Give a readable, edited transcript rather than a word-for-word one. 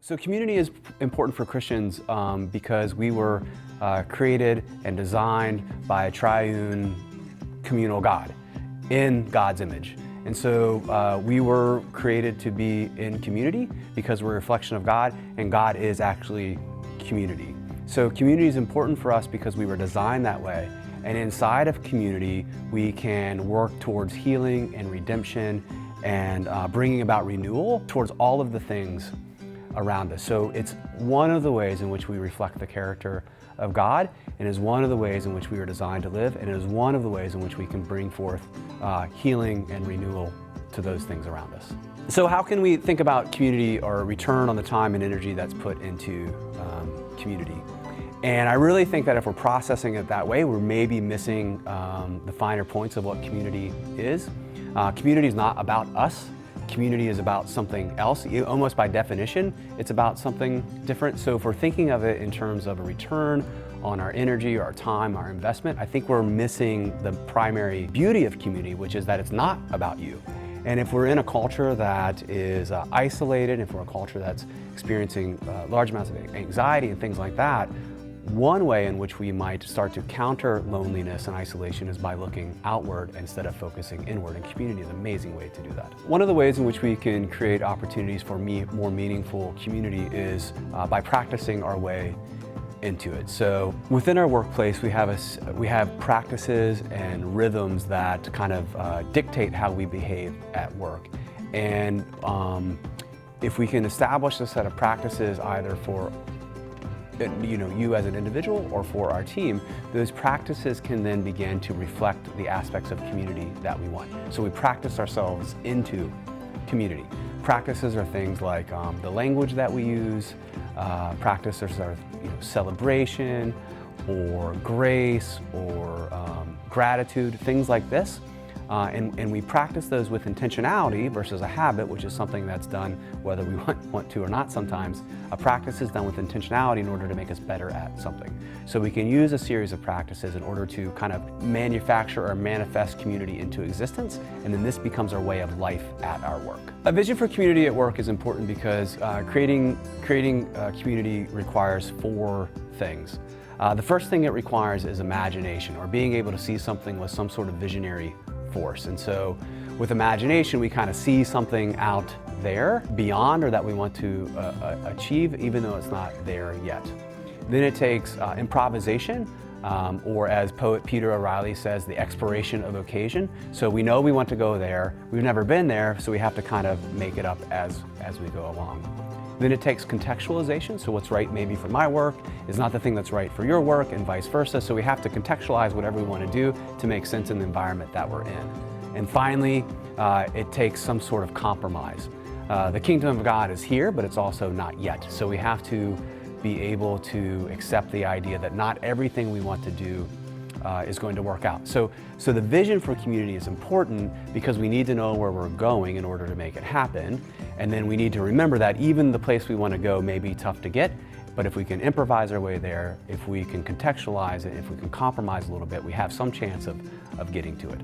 So community is important for Christians because we were created and designed by a triune communal God in God's image. And so we were created to be in community because we're a reflection of God, and God is actually community. So community is important for us because we were designed that way. And inside of community, we can work towards healing and redemption and bringing about renewal towards all of the things around us. So it's one of the ways in which we reflect the character of God, and is one of the ways in which we are designed to live, and it is one of the ways in which we can bring forth healing and renewal to those things around us. So how can we think about community or return on the time and energy that's put into community? And I really think that if we're processing it that way, we're maybe missing the finer points of what community is. Community is not about us. Community is about something else. Almost by definition, it's about something different. So if we're thinking of it in terms of a return on our energy, or our time, our investment, I think we're missing the primary beauty of community, which is that it's not about you. And if we're in a culture that is isolated, if we're a culture that's experiencing large amounts of anxiety and things like that, one way in which we might start to counter loneliness and isolation is by looking outward instead of focusing inward, and community is an amazing way to do that. One of the ways in which we can create opportunities for more meaningful community is by practicing our way into it. So within our workplace, we have practices and rhythms that kind of dictate how we behave at work. And if we can establish a set of practices either for you as an individual or for our team, those practices can then begin to reflect the aspects of community that we want. So we practice ourselves into community. Practices are things like the language that we use, practices are celebration or grace or gratitude, things like this. And we practice those with intentionality versus a habit, which is something that's done whether we want to or not sometimes. A practice is done with intentionality in order to make us better at something. So we can use a series of practices in order to kind of manufacture or manifest community into existence, and then this becomes our way of life at our work. A vision for community at work is important because creating community requires 4 things. The first thing it requires is imagination, or being able to see something with some sort of visionary force. And so with imagination, we kind of see something out there beyond, or that we want to achieve, even though it's not there yet. Then it takes improvisation, or as poet Peter O'Reilly says, the exploration of occasion. So we know we want to go there, we've never been there, so we have to kind of make it up as we go along. Then it takes contextualization, so what's right maybe for my work is not the thing that's right for your work, and vice versa, so we have to contextualize whatever we want to do to make sense in the environment that we're in. And finally, it takes some sort of compromise. The kingdom of God is here, but it's also not yet, so we have to be able to accept the idea that not everything we want to do is going to work out. So the vision for community is important because we need to know where we're going in order to make it happen. And then we need to remember that even the place we want to go may be tough to get, but if we can improvise our way there, if we can contextualize it, if we can compromise a little bit, we have some chance of getting to it.